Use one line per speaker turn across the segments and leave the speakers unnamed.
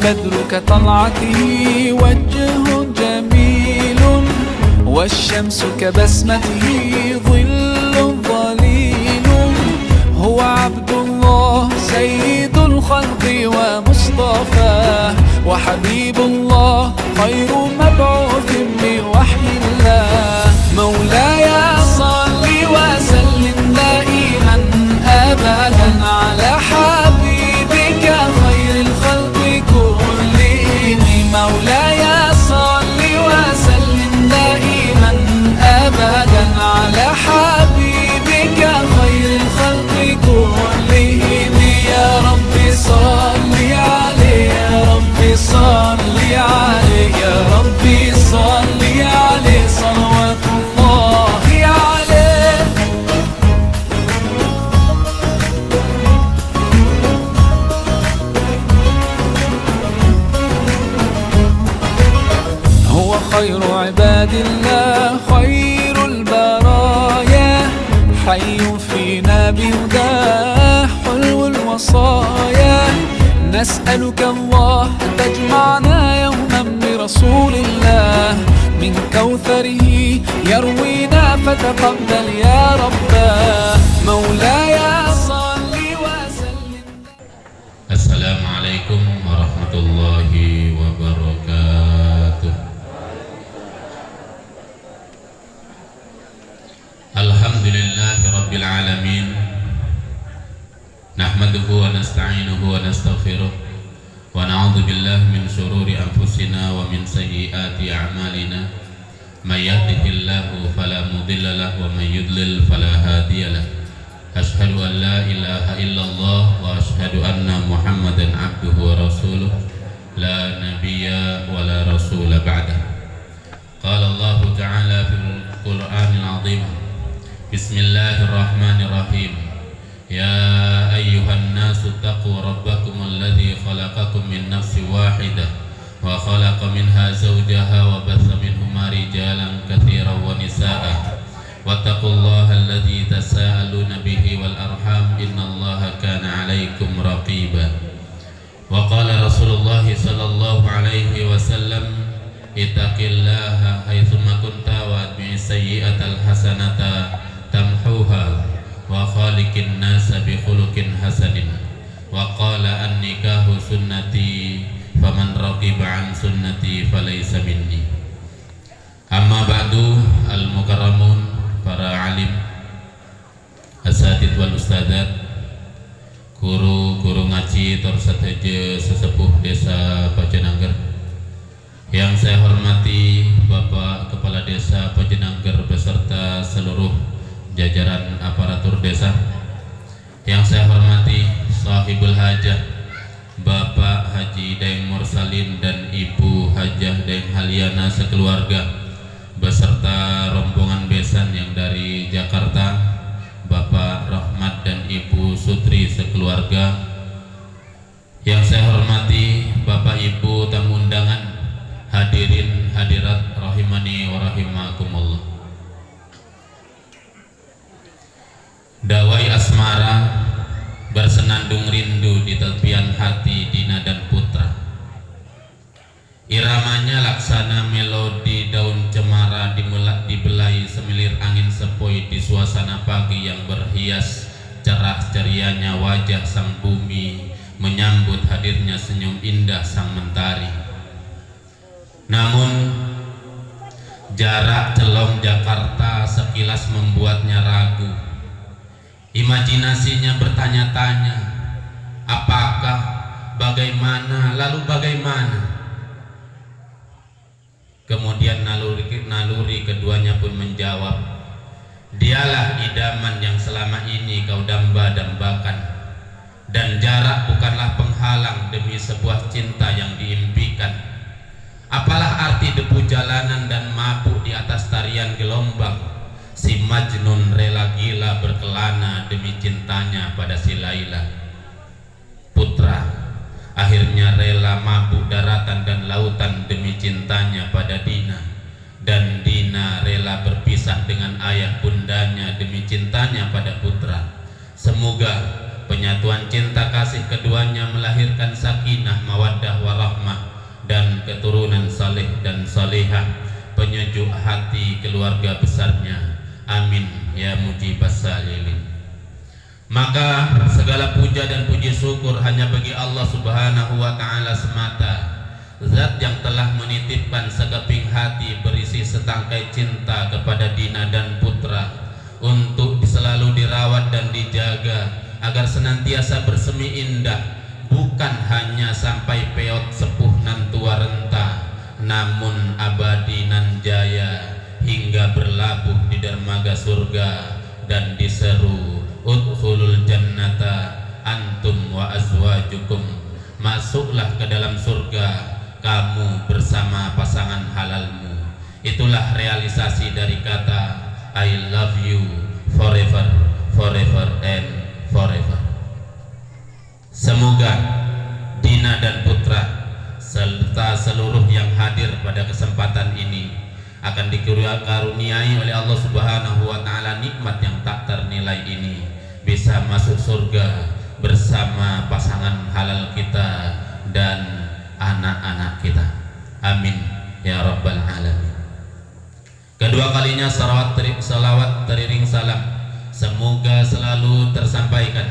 البدر كطلعته وجه جميل والشمس كبسمته ظل ظليل هو عبد الله سيد الخلق ومصطفاه وحبيب الله خير مبعوث بوحي الله مولاي صل وسلم دائما أبدا على حبيبك خير الخلق كلهم مولاي صل وسلم دائما أبدا على حبيبك خير الخلق كلهم يا رب صل عليه يا رب صل عليه يا رب صل عليه صلوات الله عليه هو خير عباد الله خير البرايا حي فينا بهداه حلو الوصايا نسألك الله أن تجمعنا يوما برسول الله من كوثره يروينا فتقبل يا رباه مولاي صل وسلم.
السلام عليكم ورحمة الله وبركاته. الحمد لله رب العالمين نحمده ونستعينه ونستغفره ونعوذ بالله من شرور أنفسنا ومن سيئات أعمالنا من يهده الله فلا مضل له ومن يضلل فلا هادي له أشهد أن لا إله إلا الله وأشهد أن محمدا عبده ورسوله لا نبي ولا رسول بعده قال الله تعالى في القرآن العظيم بسم الله الرحمن الرحيم يا أيها الناس اتقوا ربكم الذي خلقكم من نفس واحدة وخلق منها زوجها وبث منهما رجالا كثيرا ونساء واتقوا الله الذي تساءلون به والأرحام إن الله كان عليكم رقيبا وقال رسول الله صلى الله عليه وسلم اتق الله حيثما كنت واتبع السيئة الحسنة تمحوها وخالق الناس بخلق حسن وقال النكاح سنتي فمن رغب عن سنتي فليس مني. Amma ba'du, al-mukarramun, para alim, asatid wal ustadzat, guru ngaji tersateje sesepuh desa Pajenangger yang saya hormati Bapak Kepala Desa Pajenangger beserta seluruh jajaran aparatur desa, yang saya hormati sahibul hajah Bapak Haji Daeng Mursalin dan Ibu Hajah Daeng Haliana sekeluarga beserta rombongan besan yang dari Jakarta, Bapak Rahmat dan Ibu Sutri sekeluarga, yang saya hormati Bapak Ibu tamu undangan, hadirin hadirat rahimani wa rahimakumullah. Dawai asmara bersenandung rindu di tepian hati Dina dan Putra. Iramanya laksana melodi daun cemara dibelai semilir angin sepoi di suasana pagi yang berhias cerah cerianya wajah sang bumi menyambut hadirnya senyum indah sang mentari. Namun jarak celong Jakarta sekilas membuatnya ragu. Imajinasinya bertanya-tanya, apakah, bagaimana, lalu bagaimana? Kemudian naluri keduanya pun menjawab, dialah idaman yang selama ini kau damba-dambakan, dan jarak bukanlah penghalang demi sebuah cinta yang diimpikan. Apalah arti debu jalanan dan mabuk di atas tarian gelombang? Si Majnun rela gila berkelana demi cintanya pada si Laila. Putra akhirnya rela mabuk daratan dan lautan demi cintanya pada Dina, dan Dina rela berpisah dengan ayah bundanya demi cintanya pada putra. Semoga penyatuan cinta kasih keduanya melahirkan sakinah, mawaddah, warahmah, dan keturunan saleh dan salihah, penyejuk hati keluarga besarnya. Amin ya mujibas sa'ilin. Maka segala puja dan puji syukur hanya bagi Allah Subhanahu wa ta'ala semata, Zat yang telah menitipkan sekeping hati berisi setangkai cinta kepada Dina dan putra, untuk selalu dirawat dan dijaga agar senantiasa bersemi indah, bukan hanya sampai peot sepuh nan tua renta, namun abadi nan jaya hingga berlabuh di dermaga surga dan diseru udkhulul jannata antum wa azwajukum, masuklah ke dalam surga kamu bersama pasangan halalmu. Itulah realisasi dari kata I love you forever, forever and forever. Semoga Dina dan putra serta seluruh yang hadir pada kesempatan ini akan dikaruniai oleh Allah Subhanahu wa ta'ala nikmat yang tak ternilai ini, bisa masuk surga bersama pasangan halal kita dan anak-anak kita. Amin ya rabbal alamin. Kedua kalinya salawat teriring salam semoga selalu tersampaikan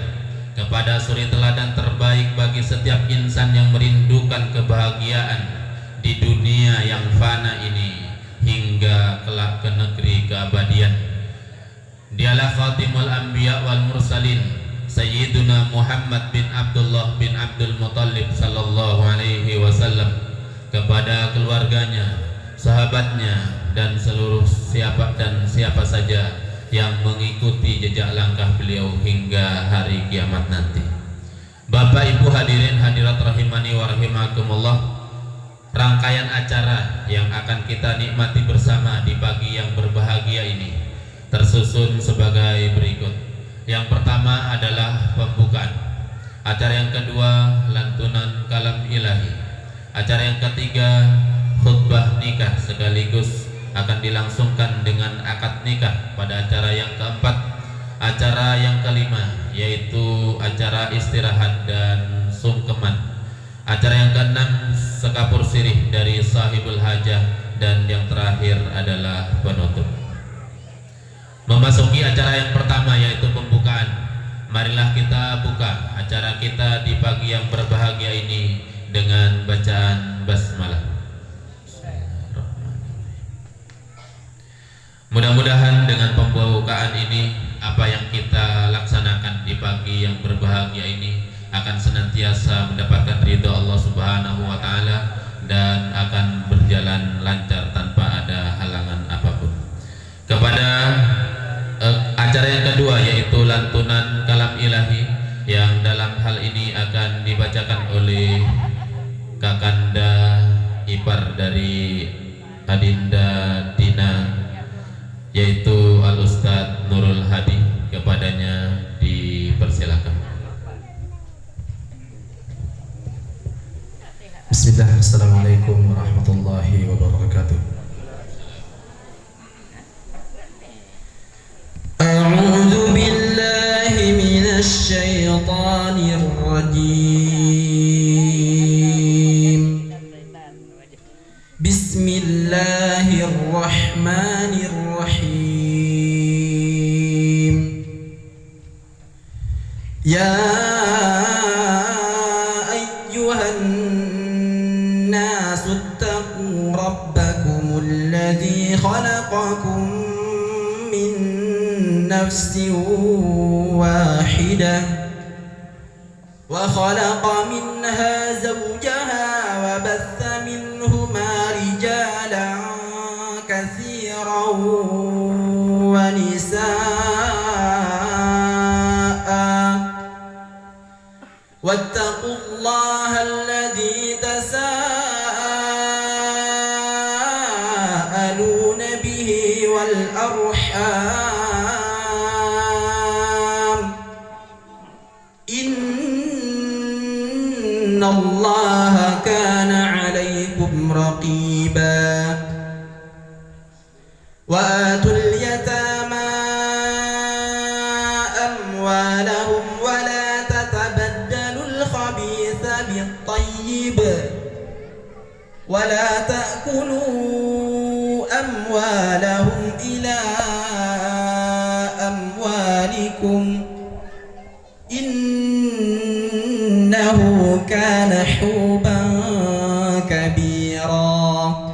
kepada suri teladan terbaik bagi setiap insan yang merindukan kebahagiaan di dunia yang fana ini hingga kelak ke negeri keabadian. Dialah khatimul anbiya wal mursalin, Sayyiduna Muhammad bin Abdullah bin Abdul Muttalib sallallahu alaihi wasallam, kepada keluarganya, sahabatnya, dan seluruh siapa saja yang mengikuti jejak langkah beliau hingga hari kiamat nanti. Bapak Ibu hadirin hadirat rahimani wa rahimakumullah, rangkaian acara yang akan kita nikmati bersama di pagi yang berbahagia ini tersusun sebagai berikut. Yang pertama adalah pembukaan. Acara yang kedua lantunan kalam ilahi. Acara yang ketiga khutbah nikah sekaligus akan dilangsungkan dengan akad nikah pada acara yang keempat. Acara yang kelima yaitu acara istirahat dan sungkeman. Acara yang keenam sekapur sirih dari sahibul hajah, dan yang terakhir adalah penutup. Memasuki acara yang pertama yaitu pembukaan. Marilah kita buka acara kita di pagi yang berbahagia ini dengan bacaan basmalah. Mudah-mudahan dengan pembukaan ini apa yang kita laksanakan di pagi yang berbahagia ini akan senantiasa mendapatkan ridho Allah Subhanahu wa ta'ala dan akan berjalan lancar tanpa ada halangan apapun. Kepada acara yang kedua yaitu lantunan kalam ilahi, yang dalam hal ini akan dibacakan oleh kakanda ipar dari Adinda Dina, yaitu Al Ustadz Nurul Hadi. Kepadanya dipersilakan.
Bismillah, assalamualaikum warahmatullahi wabarakatuh. A'udzu billahi minasy syaithanir rajim. Bismillahirrahmanirrahim. Ya خلقكم من نفس واحدة وخلق منها زوجها وبث منهما رجالا كثيرا ونساء واتقوا الله الذي تساءلون به والأرحام إن الله كان عليكم رقيبا وآتوا اليتامى أموالهم ولا تأكلوا أموالهم إلى أموالكم إنه كان حوبا كبيرا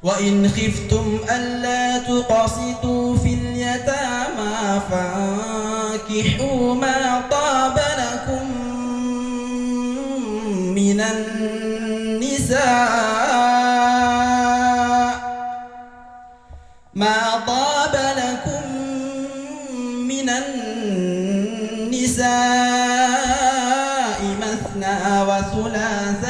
وإن خفتم ألا تقسطوا في اليتامى فانكحوا ما طاب لكم من النساء مثنى وثلاث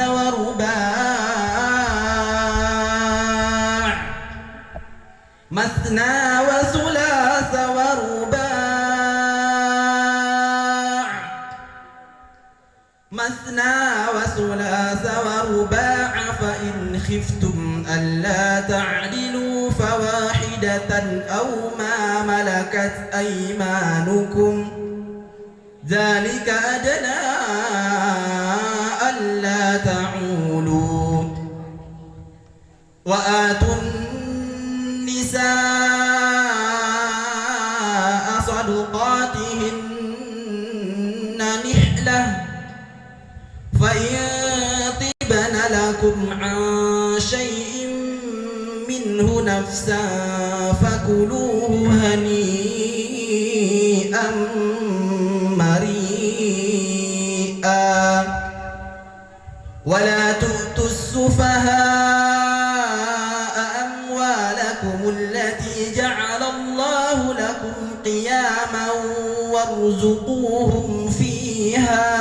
ورباع فإن خفتم ألا تعدلوا فواحدة أو ما ملكت أيمانكم ذلك أدنى ألا تعولوا وآتوا النساء صدقاتهن نحلة فإن طبن لكم عن شيء منه نفسا فكلوه هنيئا مريئا ولا تؤتوا السفهاء أموالكم التي جعل الله لكم قياما وارزقوهم فيها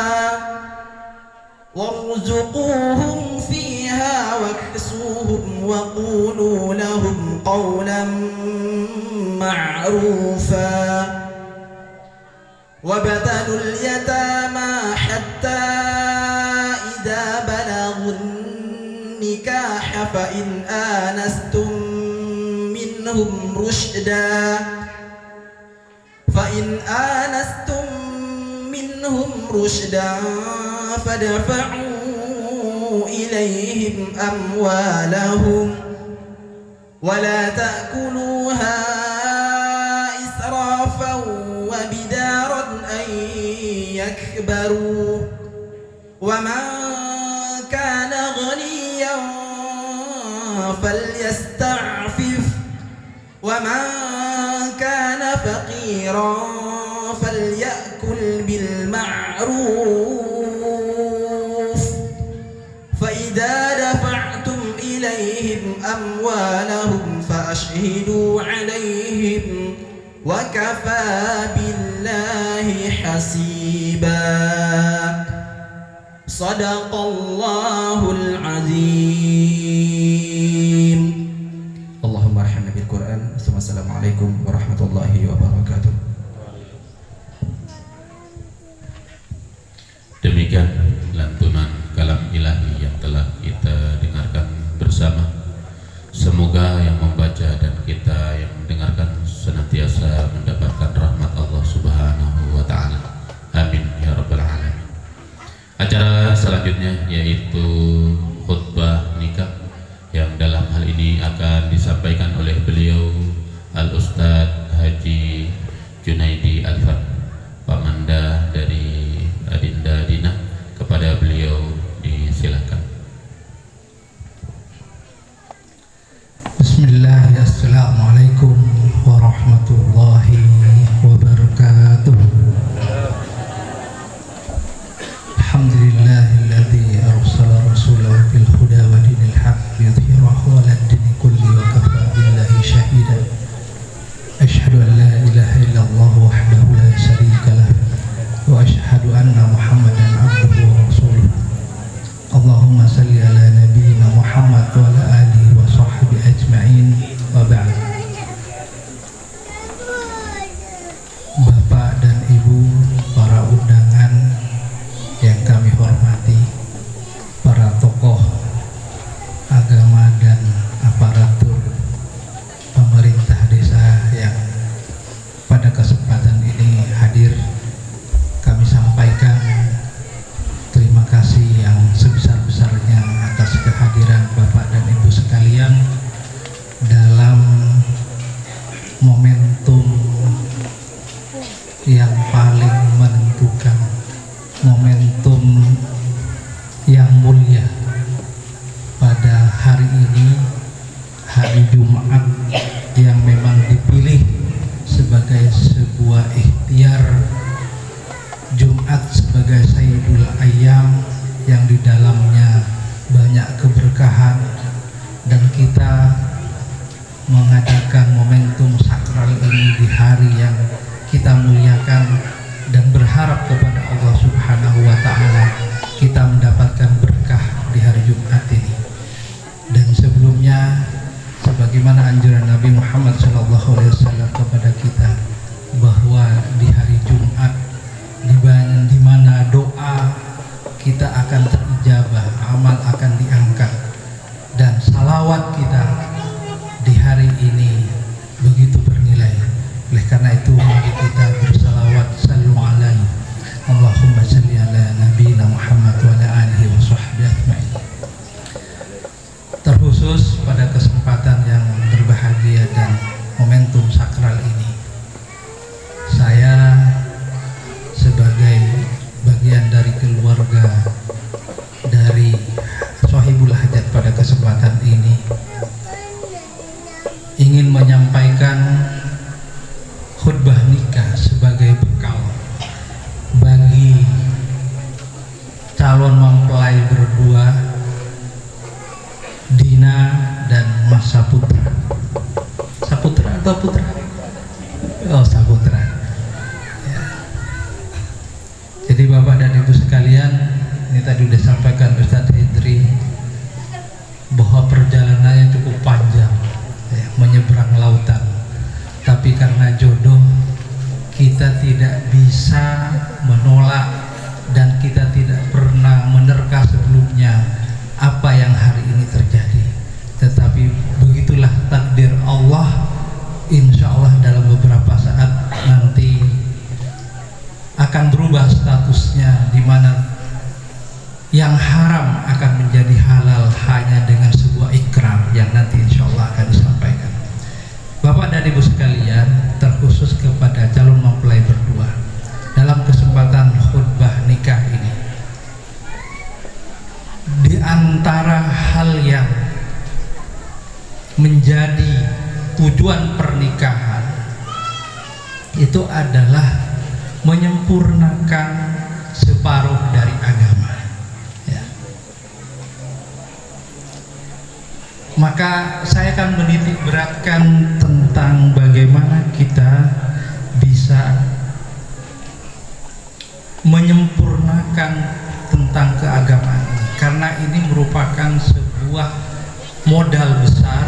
واكسوهم وقولوا لهم قولا معروفا وابتلوا اليتامى حتى إذا بلغوا النكاح فإن آنستم منهم رشدا فادفعوا إليهم أموالهم ولا تأكلوها إسرافا وبدارا أن يكبروا ومن كان غنيا فليستعفف ومن كان فقيرا فليأكل بالمعروف فإذا دفعتم إليهم أموالهم فأشهدوا عليهم وكفى بالله حسيبا صدق الله العظيم. اللهم ارحمنا بالقرآن. Assalamualaikum warahmatullahi wabarakatuh.
Demikian lantunan kalam ilahi yang telah kita dengarkan bersama. Semoga yang membaca dan kita yang mendengarkan senantiasa mendapatkan rahmat Allah Subhanahu wa ta'ala. Amin ya rabbal alamin. Acara selanjutnya yaitu khutbah nikah yang dalam hal ini akan disampaikan oleh beliau Al-Ustadz Haji Junaidi Alfan, Pamanda dari Adinda Dina. Kepada beliau disilakan.
Bismillah, assalamualaikum warahmatullahi wabarakatuh. Alhamdulillahilladzi arsala rasulahu bil huda wa dinil haqq liyudhhirahu 'alad dini kulli wa kafa billahi shahidan. Asyhadu an la ilaha illallah wahdahu la syarika lah wa asyhadu anna Muhammadan abduhu wa rasuluh. Allahumma salli ala nabiyyina Muhammad wa ala alihi wa sahbihi ajma'in wa ba'd. Bapak dan Ibu, para undangan yang kami hormati, para tokoh agama dan aparatur pemerintah desa yang pada kesempatan ini hadir, kami sampaikan terima kasih yang sebesar-besarnya atas kehadiran Bapak Jumat yang memang dipilih sebagai sebuah ikhtiar, Jumat sebagai Sayyidul Ayyam yang di dalamnya banyak keberkahan, dan kita mengadakan momentum sakral ini di hari yang kita muliakan dan berharap kepada Allah Subhanahu wa Ta'ala kita mendapatkan berkah di hari Jumat ini. Dan sebelumnya, sebagaimana anjuran Nabi Muhammad SAW kepada kita, bahwa di hari Jumat di mana doa kita akan terijabah, amal akan diangkat, dan salawat kita di hari ini begitu bernilai. Oleh karena itu mari kita bersalawat, sallu alaihi Allahumma salli ala nabiyina Muhammad wa ala alihi wa sahbihi ajma'in. Terkhusus pada kesempatan yang berbahagia dan momentum sakral ini, saya sebagai bagian dari keluarga dari Sohibul Hajat pada kesempatan ini ingin menyampaikan khutbah nikah sebagai bekal bagi calon mempelai berdua, Dina dan Mas Saputra. Saputra atau Putra? Oh, Saputra. Ya. Jadi Bapak dan Ibu sekalian, ini tadi sudah sampaikan Ustadz Hidri bahwa perjalanannya cukup panjang, ya, menyeberang lautan. Tapi karena jodoh, kita tidak bisa menolak dan kita tidak pernah menerka sebelumnya apa yang hari ini terjadi. Tetapi begitulah takdir Allah. Insya Allah dalam beberapa saat nanti akan berubah statusnya, di mana yang haram akan menjadi halal hanya dengan sebuah ikrar yang nanti insya Allah akan disampaikan. Bapak dan Ibu sekalian, terkhusus kepada calon mempelai berdua, dalam kesempatan khutbah nikah ini, di antara hal yang menjadi tujuan pernikahan itu adalah menyempurnakan separuh dari agama, ya. Maka saya akan menitik beratkan tentang bagaimana kita bisa menyempurnakan tentang keagamaan ini, karena ini merupakan sebuah modal besar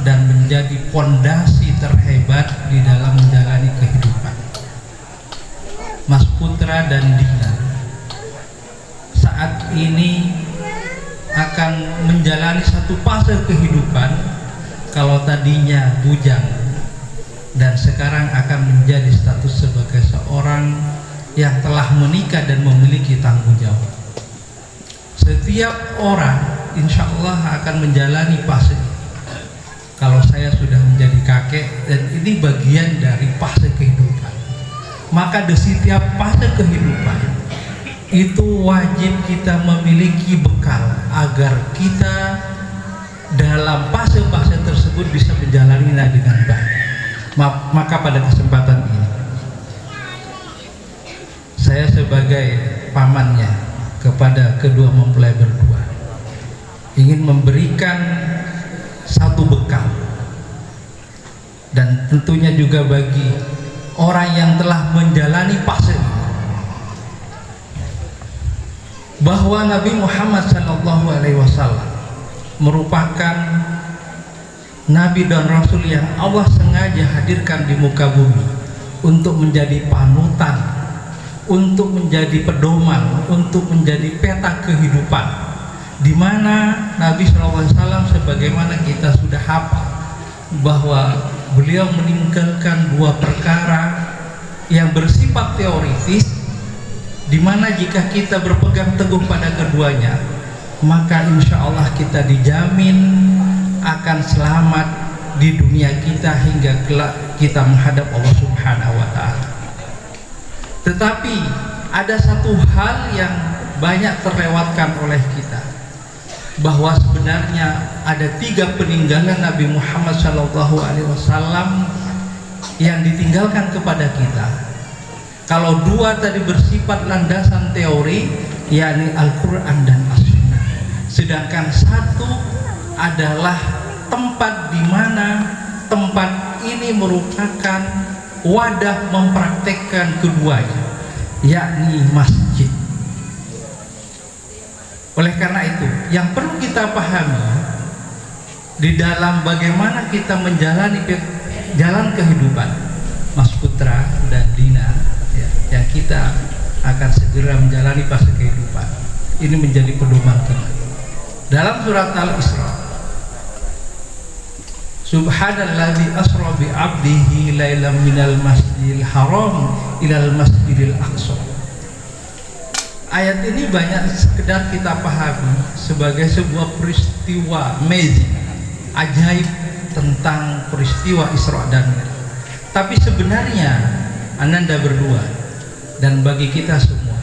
dan menjadi fondasi terhebat di dalam menjalani kehidupan. Mas Putra dan Dina saat ini akan menjalani satu fase kehidupan. Kalau tadinya bujang dan sekarang akan menjadi status sebagai seorang yang telah menikah dan memiliki tanggung jawab. Setiap orang insya Allah akan menjalani fase ini. Kalau saya sudah menjadi kakek dan ini bagian dari fase kehidupan, maka di setiap fase kehidupan itu wajib kita memiliki bekal agar kita dalam fase-fase tersebut bisa menjalaninya dengan baik. Maka pada kesempatan ini saya sebagai pamannya kepada kedua mempelai berdua ingin memberikan satu bekal, dan tentunya juga bagi orang yang telah menjalani fase ini, bahwa Nabi Muhammad SAW merupakan Nabi dan Rasul yang Allah sengaja hadirkan di muka bumi untuk menjadi panutan, untuk menjadi pedoman, untuk menjadi peta kehidupan, di mana Nabi SAW sebagaimana kita sudah hafal bahwa beliau meninggalkan dua perkara yang bersifat teoritis, di mana jika kita berpegang teguh pada keduanya, maka insya Allah kita dijamin akan selamat di dunia kita hingga kelak kita menghadap Allah Subhanahu wa Ta'ala. Tetapi ada satu hal yang banyak terlewatkan oleh kita, bahwa sebenarnya ada 3 peninggalan Nabi Muhammad SAW yang ditinggalkan kepada kita. Kalau 2 tadi bersifat landasan teori, yakni Al-Quran dan As-Sunnah, sedangkan 1 adalah tempat di mana tempat ini merupakan wadah mempraktekkan keduanya, yakni masjid. Oleh karena itu, yang perlu kita pahami di dalam bagaimana kita menjalani jalan kehidupan, Mas Putra dan Dina, ya, yang kita akan segera menjalani fase kehidupan, ini menjadi pedoman kita. Dalam surat Al-Isra, Subhanalladzi asra bi 'abdihi lailan minal masjidil haram ilal masjidil aqsa. Ayat ini banyak sekedar kita pahami sebagai sebuah peristiwa magic, ajaib tentang peristiwa Isra dan Mi'raj. Tapi sebenarnya Ananda berdua dan bagi kita semua,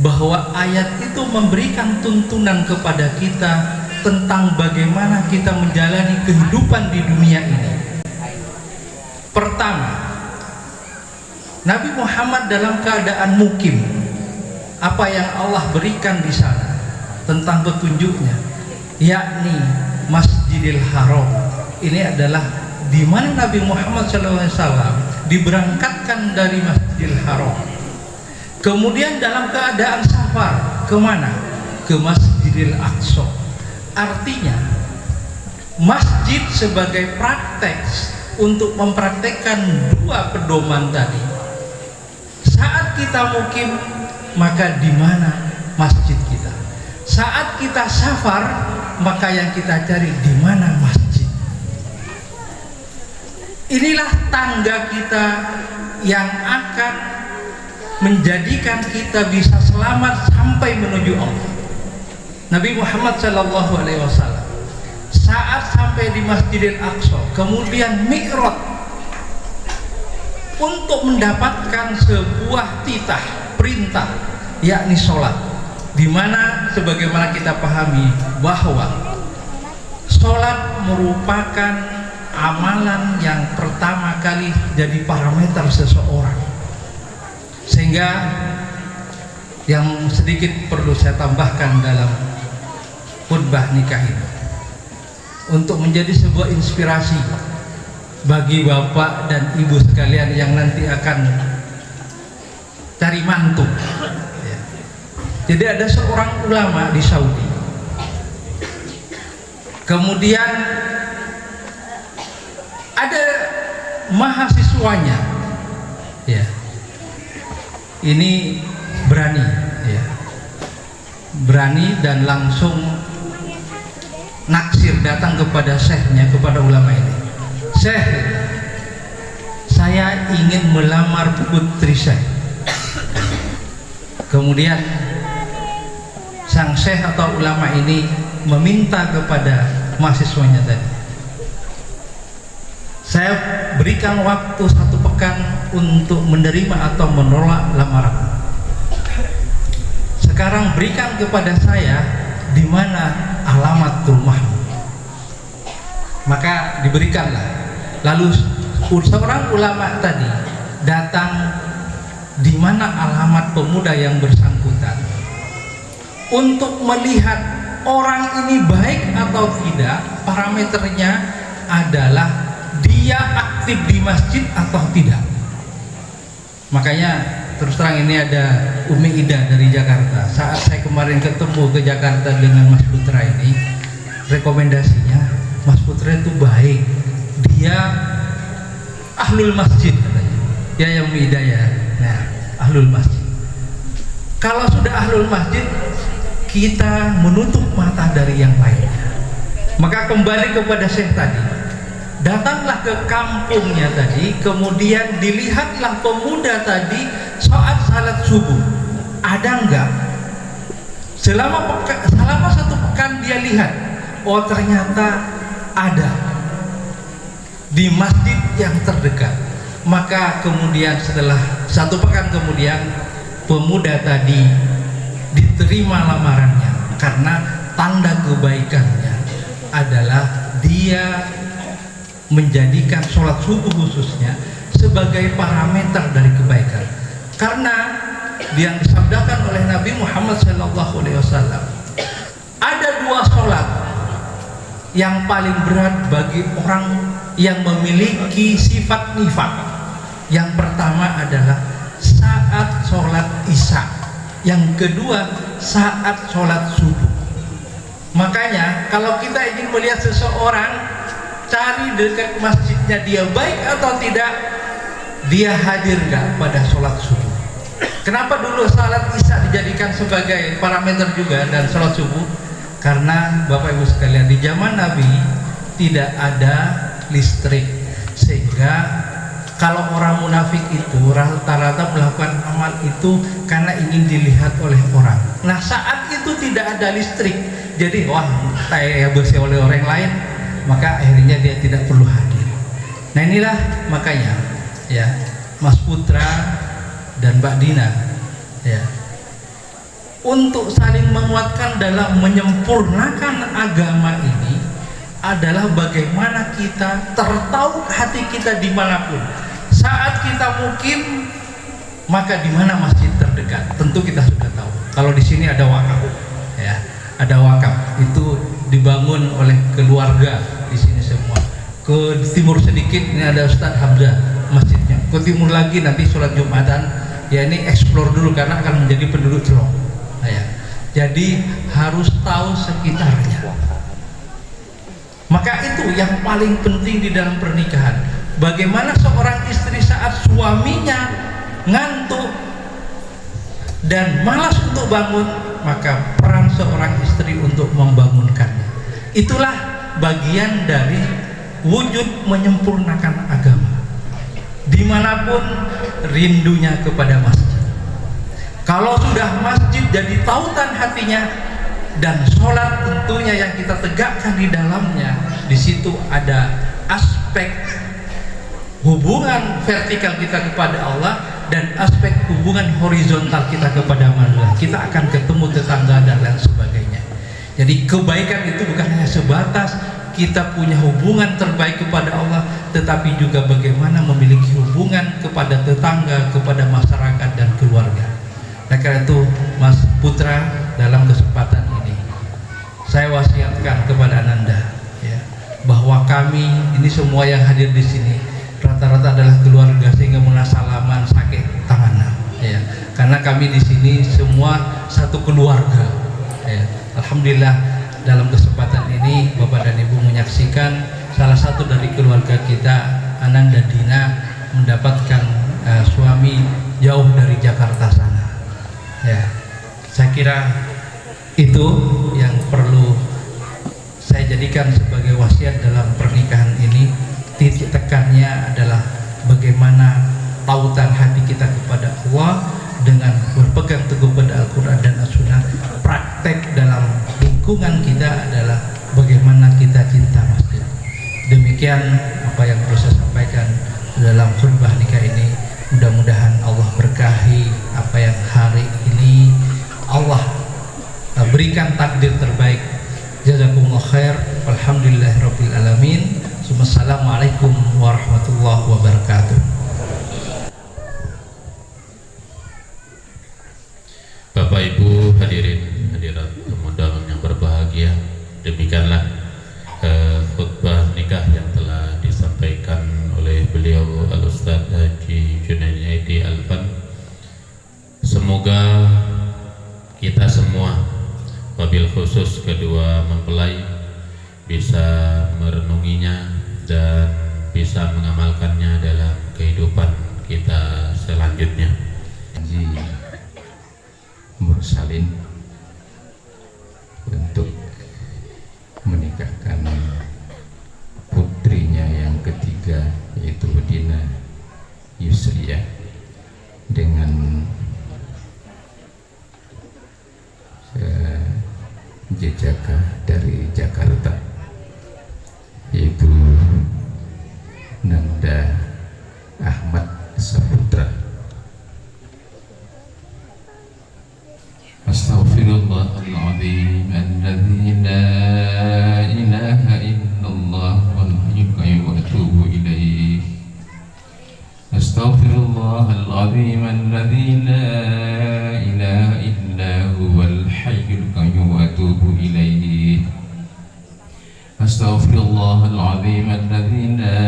bahwa ayat itu memberikan tuntunan kepada kita tentang bagaimana kita menjalani kehidupan di dunia ini. Pertama, Nabi Muhammad dalam keadaan mukim, apa yang Allah berikan di sana tentang petunjuknya, yakni Masjidil Haram. Ini adalah di mana Nabi Muhammad SAW diberangkatkan dari Masjidil Haram. Kemudian dalam keadaan safar kemana? Ke Masjidil Aqsa. Artinya masjid sebagai praktek untuk mempraktekkan 2 pedoman tadi. Saat kita mukim, maka di mana masjid kita? Saat kita safar, maka yang kita cari di mana masjid. Inilah tangga kita yang akan menjadikan kita bisa selamat sampai menuju Allah. Nabi Muhammad SAW saat sampai di Masjidil Aqsa, kemudian Mi'raj untuk mendapatkan sebuah titah, perintah, yakni sholat, di mana sebagaimana kita pahami bahwa sholat merupakan amalan yang pertama kali jadi parameter seseorang. Sehingga yang sedikit perlu saya tambahkan dalam khutbah nikah ini, untuk menjadi sebuah inspirasi bagi bapak dan ibu sekalian yang nanti akan cari mantu. Jadi ada seorang ulama di Saudi, kemudian ada mahasiswanya, ya, ini berani, ya, berani dan langsung naksir datang kepada syekhnya, kepada ulama ini. Syekh, saya ingin melamar putri saya. Kemudian sang syekh atau ulama ini meminta kepada mahasiswanya tadi, saya berikan waktu 1 pekan untuk menerima atau menolak lamaran. Sekarang berikan kepada saya di mana alamat rumahmu. Maka diberikanlah. Lalu seorang ulama tadi datang di mana alamat pemuda yang bersangkutan untuk melihat orang ini baik atau tidak. Parameternya adalah dia aktif di masjid atau tidak. Makanya terus terang ini ada Umi Ida dari Jakarta. Saat saya kemarin ketemu ke Jakarta dengan Mas Putra ini, rekomendasinya Mas Putra itu baik, dia ahlul masjid katanya. Ya Umi Ida ya. Nah, ahlul masjid. Kalau sudah ahlul masjid, kita menutup mata dari yang lainnya. Maka kembali kepada Syekh tadi, datanglah ke kampungnya tadi, kemudian dilihatlah pemuda tadi salat subuh. Ada enggak? Selama 1 pekan dia lihat, oh ternyata ada di masjid yang terdekat. Maka kemudian setelah 1 pekan kemudian, pemuda tadi diterima lamarannya karena tanda kebaikannya adalah dia menjadikan sholat subuh khususnya sebagai parameter dari kebaikan. Karena yang disabdakan oleh Nabi Muhammad SAW, ada dua sholat yang paling berat bagi orang yang memiliki sifat nifaq. Yang pertama adalah saat sholat isya, yang kedua saat sholat subuh. Makanya kalau kita ingin melihat seseorang, cari dekat masjidnya dia baik atau tidak, dia hadir gak pada sholat subuh. Kenapa dulu sholat isya dijadikan sebagai parameter juga dan sholat subuh? Karena Bapak Ibu sekalian, di zaman Nabi tidak ada listrik, sehingga kalau orang munafik itu rata-rata melakukan amal itu karena ingin dilihat oleh orang. Nah saat itu tidak ada listrik, jadi wah saya bersih oleh orang lain, maka akhirnya dia tidak perlu hadir. Nah inilah makanya ya Mas Putra dan Mbak Dina ya, untuk saling menguatkan dalam menyempurnakan agama ini adalah bagaimana kita tertaut hati kita dimanapun. Saat kita mukim, maka di mana masjid terdekat? Tentu kita sudah tahu. Kalau di sini ada wakaf, ya, ada wakaf. Itu dibangun oleh keluarga di sini semua. Ke timur sedikit ini ada Ustadz Hamzah masjidnya. Ke timur lagi nanti sholat Jumatan. Ya ini explore dulu karena akan menjadi penduduk Celong. Ya. Jadi harus tahu sekitarnya. Maka itu yang paling penting di dalam pernikahan. Bagaimana seorang istri saat suaminya ngantuk dan malas untuk bangun, maka peran seorang istri untuk membangunkannya. Itulah bagian dari wujud menyempurnakan agama. Dimanapun rindunya kepada masjid. Kalau sudah masjid jadi tautan hatinya, dan sholat tentunya yang kita tegakkan di dalamnya, di situ ada aspek hubungan vertikal kita kepada Allah dan aspek hubungan horizontal kita kepada manusia. Kita akan ketemu tetangga dan lain sebagainya. Jadi kebaikan itu bukan hanya sebatas kita punya hubungan terbaik kepada Allah, tetapi juga bagaimana memiliki hubungan kepada tetangga, kepada masyarakat dan keluarga. Nah, karena itu Mas Putra, dalam kesempatan ini saya wasiatkan kepada Ananda ya, bahwa kami ini semua yang hadir di sini rata-rata adalah keluarga, sehingga munasalaman sakit tangan ya. Karena kami di sini semua satu keluarga ya. Alhamdulillah dalam kesempatan ini Bapak dan Ibu menyaksikan salah satu dari keluarga kita, Ananda Dina, mendapatkan suami jauh dari Jakarta sana ya. Saya kira itu yang perlu saya jadikan sebagai wasiat dalam pernikahan ini. Titik tekannya adalah bagaimana tautan hati kita kepada Allah dengan berpegang teguh pada Al-Quran dan As-Sunnah. Praktek dalam lingkungan kita adalah bagaimana kita cinta masjid. Demikian apa yang perlu saya sampaikan dalam khutbah nikah ini. Mudah-mudahan Allah berkahi apa yang hari ini Allah berikan takdir terbaik. Jazakumullah khair. Alhamdulillahirabbil alamin. Assalamualaikum warahmatullahi wabarakatuh.
Bapak Ibu hadirin hadirat undangan yang berbahagia, demikianlah khutbah nikah yang telah disampaikan oleh beliau Al-Ustaz Haji Junaidi Alfan. Semoga kita semua, wabil khusus kedua mempelai, bisa merenunginya dan bisa mengamalkannya dalam kehidupan kita selanjutnya.
Haji Mursalin untuk menikahkan putrinya yang ketiga, yaitu Dina Yusriyah, dengan jejaka dari Jakarta, yaitu Nanda Ahmad Saputra.
Astaghfirullahaladzim alladzi
العظيم الذي لا إله إلا هو الحي القيوم وأتوب إليه أستغفر الله العظيم الذي لا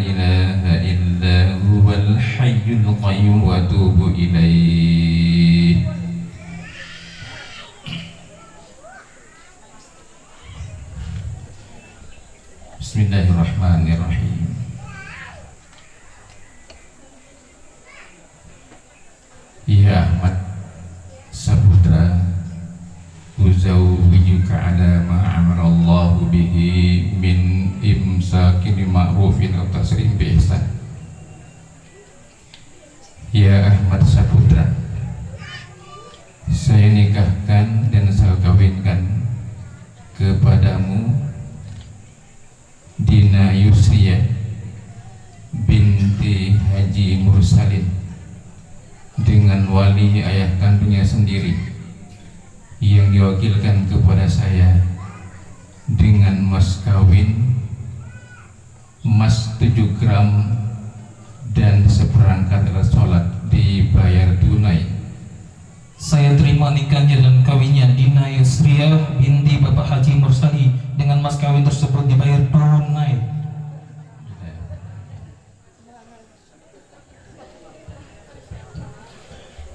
إله إلا هو الحي القيوم وأتوب إليه بسم الله الرحمن الرحيم Ya Ahmad Saputra, uzawwijuka ala ma amarallahu bihi min imsakin ma'rufin atau tasrim bi ihsan. Ya Ahmad Saputra, saya nikahkan dan saya kawinkan kepadamu Dina Yusriyah binti Haji Mursalin dengan wali ayah kandungnya sendiri yang diwakilkan kepada saya dengan mas kawin emas 7 gram dan seperangkat alat sholat dibayar tunai.
Saya terima nikahnya dan kawinnya Dina Yusriyah binti Bapak Haji Mursali dengan mas kawin tersebut dibayar tunai.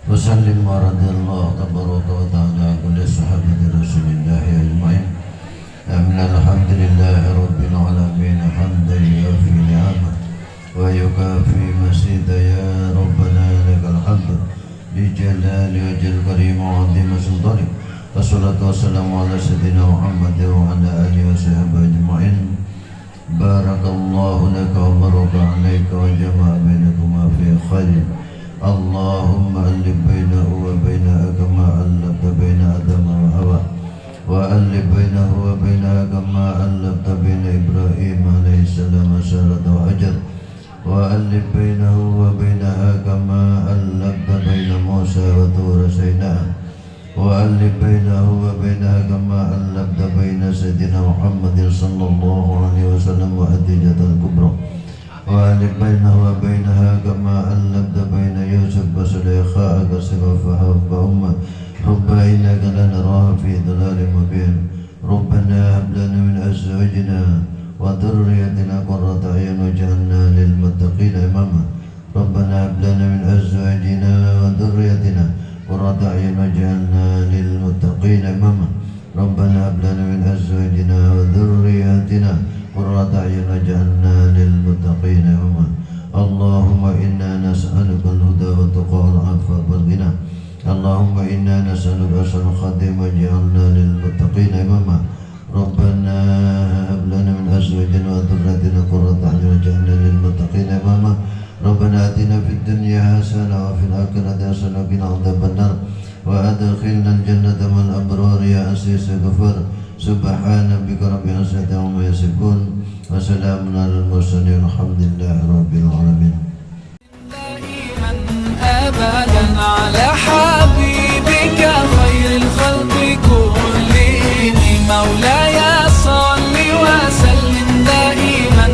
وسلم ورضي الله تبارك وتعالى عن كل صحابة رسول الله أجمعين. من الحمد لله رب العالمين حمدا يوفي نعمه ويكافي مزيدا يا ربنا لك الحمد بجلال وجه الكريم وعظيم سلطانك والصلاة والسلام على سيدنا محمد وعلى آله وصحبه أجمعين. بارك الله لك وبارك عليك وجمع بينكما في خير. اللهم ألف بينه وبينها كما ألفت بين آدم وحواء وألف بينه وبينها كما ألفت بين إبراهيم عليه السلام وسارة وهاجر وألف بينه وبينها كما ألفت بين موسى وطور سيناء وألف بينه وبينها كما ألفت بين سيدنا محمد صلى الله عليه وسلم وخديجة الكبرى وألف بينه وبينها كما ألفت بين يوسف وزليخاء كصفافها فأمه رب إنك لنراها في ضلال مبين. ربنا هب لنا من أزواجنا وذريتنا قرة أعين واجعلنا للمتقين إماما. ربنا هب لنا من أزواجنا وذريتنا قرة أعين واجعلنا للمتقين إماما. ربنا هب لنا من أزواجنا وذريتنا قرة أعين واجعلنا للمتقين إماما. اللهم إنا نسألك الهدى والتقى والعفو والغنى. اللهم إنا نسألك حسن الخاتمة واجعلنا للمتقين إماما. ربنا هب لنا من أزواجنا وذريتنا قرة أعين واجعلنا للمتقين إماما. ربنا آتنا في الدنيا حسنة وفي الآخرة حسنة وقنا عذاب النار وأدخلنا الجنة مع الأبرار يا عزيز غفار. سبحان ربك رب العزة عما يصفون وسلام على المرسلين والحمد لله رب العالمين.
دائما أبدا على حبيبك خير الخلق كلهم مولاي صل وسلم دائما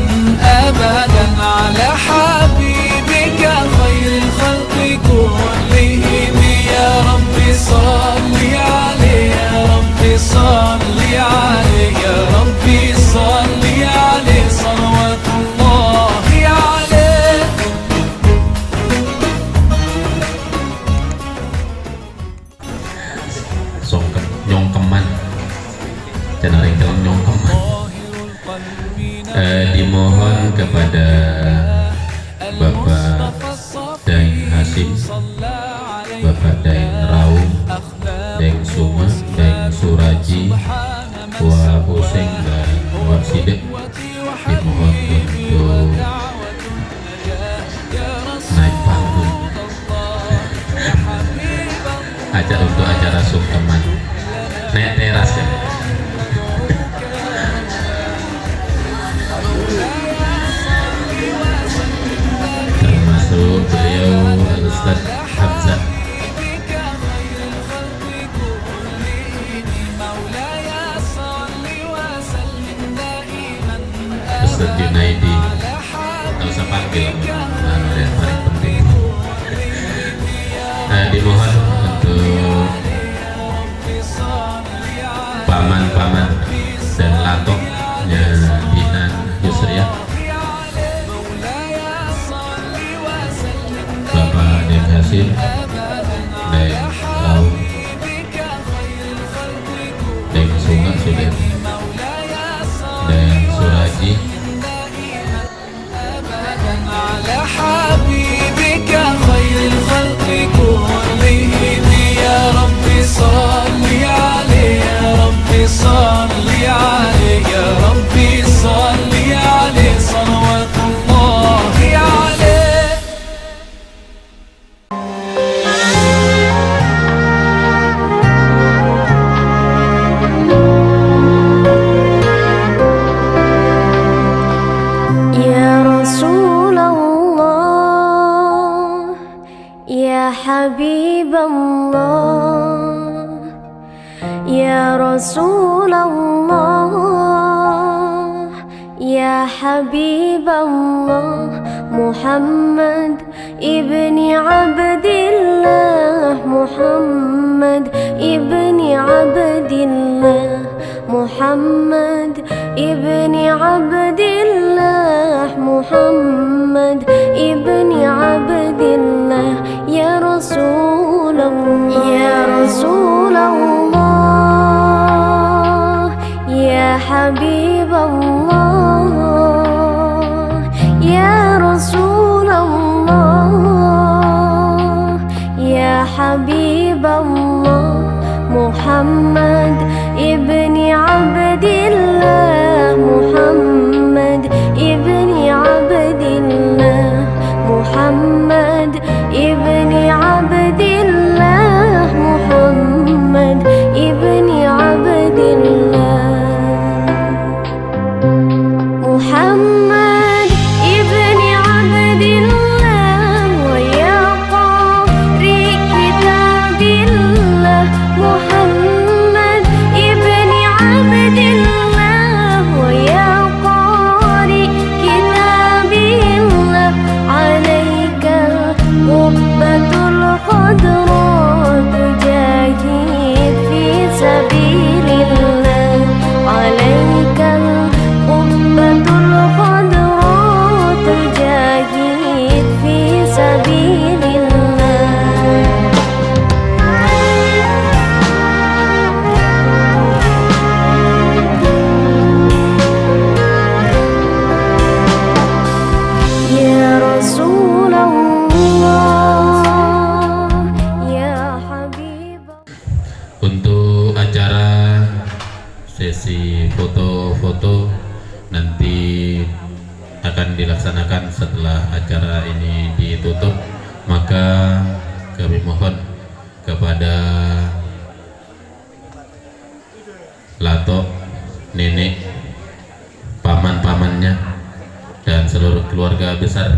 أبدا على حبيبك خير الخلق كلهم يا رب صل عليه يا رب صل عليه يا رب صل عليه صلوات الله عليه.
Nyongkeman channel yang nyongkeman dimohon kepada Bapak Daeng Hasim, Bapak Daeng Raung, Daeng Suma, Daeng Suraji, Wa Hussein dan Wa Sidik dimohon untuk naik panggung untuk acara sungkeman naik teras ya. Termasuk beliau Ustaz Hamzah. Ustaz Junaidi, tak usah panggil, yang paling penting paman dan latoknya Dina Yusriah, Bapak Den Hasim, Den Lau, Den Sunga Sudet, Den Suraji,
على حبيبك خير الخلق كلهم يا رب صل عليه يا رب صل عليه يا رب صل عليه صلوات الله عليه.
يا رسول الله يا حبيب الله يا رسول الله يا حبيب الله محمد ابن عبد الله محمد ابن عبد الله محمد ابن عبد الله محمد ابن عبد الله يا رسول الله يا رسول الله يا حبيب الله يا رسول الله يا حبيب الله محمد ابن عبد الله محمد ابن عبد الله محمد ابن عبد الله محمد ابن عبد الله محمد ابن عبد الله ويا قارئ كتاب الله محمد ابن عبد الله ويا قارئ كتاب الله عليك القبة الخضراء تجاهد في سبيل الله عليك القبة الخضراء تجاهد في سبيل الله يا رسول الله يا حبيب
untuk acara sesi foto-foto nanti akan dilaksanakan setelah acara ini ditutup, maka kami mohon kepada Lato, nenek, paman-pamannya dan seluruh keluarga besar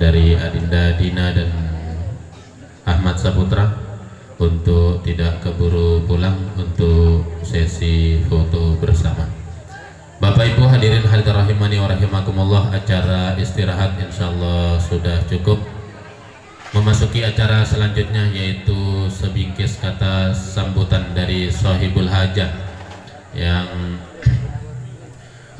dari Adinda Dina dan Ahmad Saputra untuk tidak keburu pulang untuk sesi foto bersama. Bapak Ibu hadirin hadirat rahimani wa rahimakumullah, acara istirahat insyaallah sudah cukup. Memasuki acara selanjutnya yaitu sebingkis kata sambutan dari Sahibul Hajah yang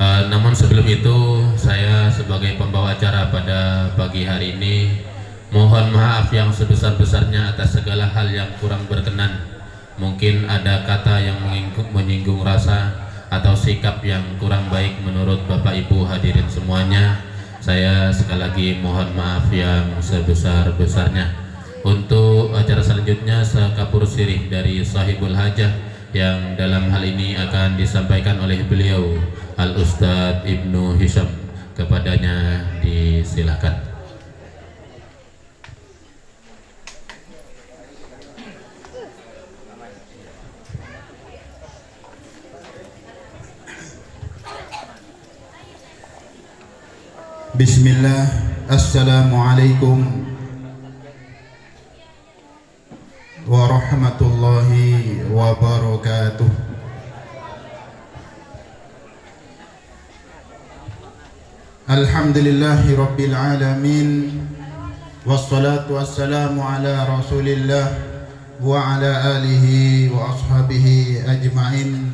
namun sebelum itu saya sebagai pembawa acara pada pagi hari ini mohon maaf yang sebesar-besarnya atas segala hal yang kurang berkenan. Mungkin ada kata yang menyinggung rasa atau sikap yang kurang baik menurut Bapak Ibu hadirin semuanya. Saya sekali lagi mohon maaf yang sebesar-besarnya. Untuk acara selanjutnya sekapur sirih dari Sahibul Hajah yang dalam hal ini akan disampaikan oleh beliau Al-Ustadz Ibnu Hisham. Kepadanya disilakan.
Bismillah, Assalamualaikum warahmatullahi wabarakatuh. Alhamdulillahi rabbil alamin, wassalatu wassalamu ala rasulillah wa ala alihi wa ashabihi ajma'in.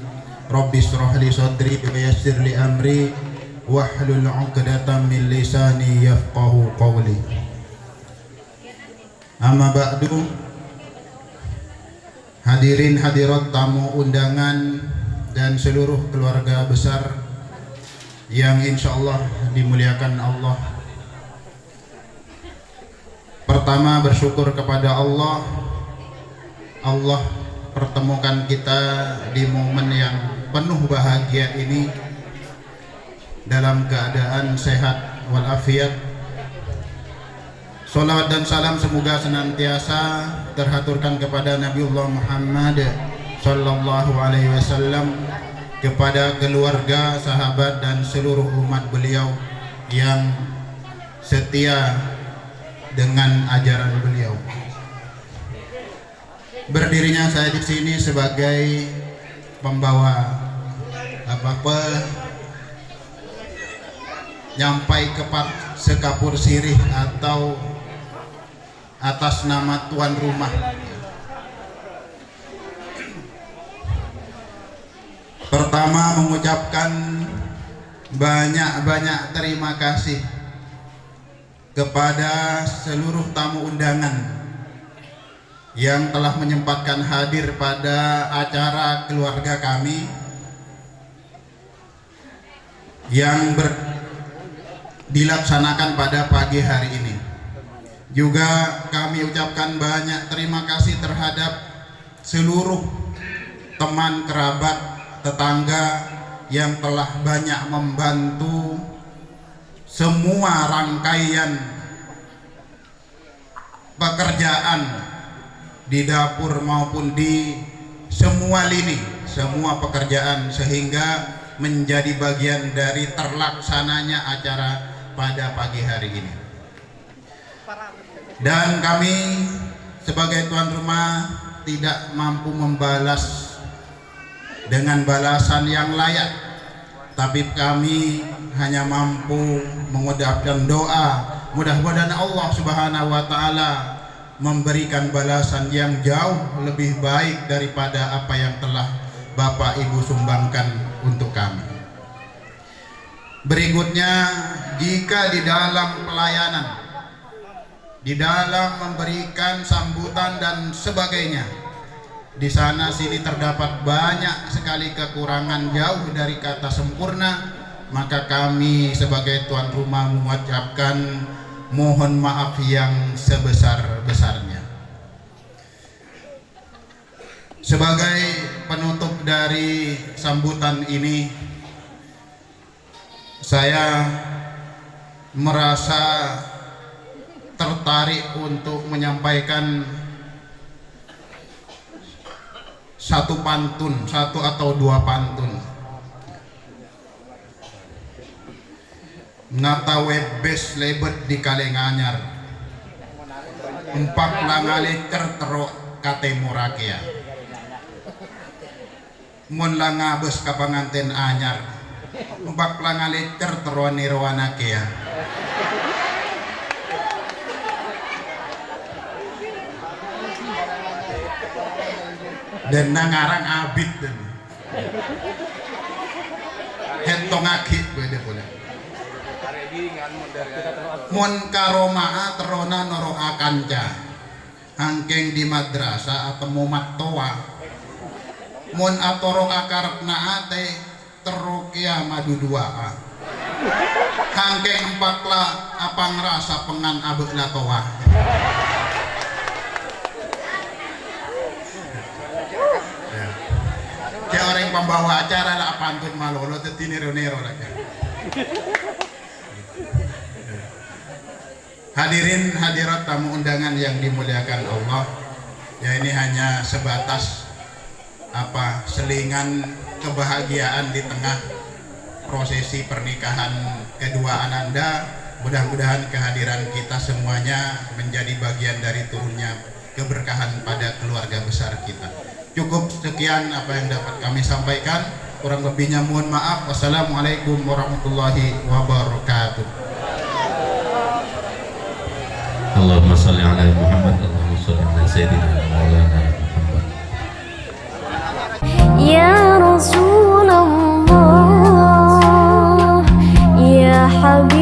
Rabbi shrah li sadri wa yassir li amri wahlul 'uqdatam min lisani yafqahu qawli. Amma ba'du. Hadirin hadirat tamu undangan dan seluruh keluarga besar yang insyaallah dimuliakan Allah. Pertama, bersyukur kepada Allah. Allah pertemukan kita di momen yang penuh bahagia ini dalam keadaan sehat walafiat. Salawat dan salam semoga senantiasa terhaturkan kepada Nabiullah Muhammad sallallahu alaihi wasallam, kepada keluarga, sahabat dan seluruh umat beliau yang setia dengan ajaran beliau. Berdirinya saya di sini sebagai pembawa nyampai kepat sekapur sirih atau atas nama tuan rumah. Pertama, mengucapkan banyak-banyak terima kasih kepada seluruh tamu undangan yang telah menyempatkan hadir pada acara keluarga kami yang dilaksanakan pada pagi hari ini. Juga kami ucapkan banyak terima kasih terhadap seluruh teman, kerabat, tetangga yang telah banyak membantu semua rangkaian pekerjaan di dapur maupun di semua lini, semua pekerjaan, sehingga menjadi bagian dari terlaksananya acara pada pagi hari ini. Dan kami sebagai tuan rumah tidak mampu membalas dengan balasan yang layak, tapi kami hanya mampu mengucapkan doa, mudah-mudahan Allah Subhanahu wa taala memberikan balasan yang jauh lebih baik daripada apa yang telah Bapak Ibu sumbangkan untuk kami. Berikutnya, jika di dalam pelayanan, di dalam memberikan sambutan dan sebagainya, di sana sini terdapat banyak sekali kekurangan jauh dari kata sempurna, maka kami sebagai tuan rumah mengucapkan mohon maaf yang sebesar-besarnya. Sebagai penutup dari sambutan ini, saya merasa tertarik untuk menyampaikan satu pantun, satu atau dua pantun. Ngatawe bes lebet di kalenganyar, empat langale tertero kate murakia, mun langa bes kapanganten anyar, empat langale tertero nirwanakia. Dan nangarang abid dan hentong akit beda boleh. Mun karomaa terona noro akanca, angkeng di madrasah atau mumat toa. Mun atoro akarna ate terukia madu dua. Angkeng empatlah apa ngerasa pengan abek la toa. Kayak orang yang pembawa acara lah pantun malolo teti nero-nero lagi. Hadirin hadirat tamu undangan yang dimuliakan Allah, ya ini hanya sebatas selingan kebahagiaan di tengah prosesi pernikahan kedua ananda. Mudah-mudahan kehadiran kita semuanya menjadi bagian dari turunnya keberkahan pada keluarga besar kita. Cukup sekian apa yang dapat kami sampaikan, kurang lebihnya mohon maaf. Wassalamualaikum warahmatullahi wabarakatuh.
Allahumma salli ala Muhammad, Allahumma salli ala Sayyidina Maulana Muhammad.
Ya Rasul حبيبي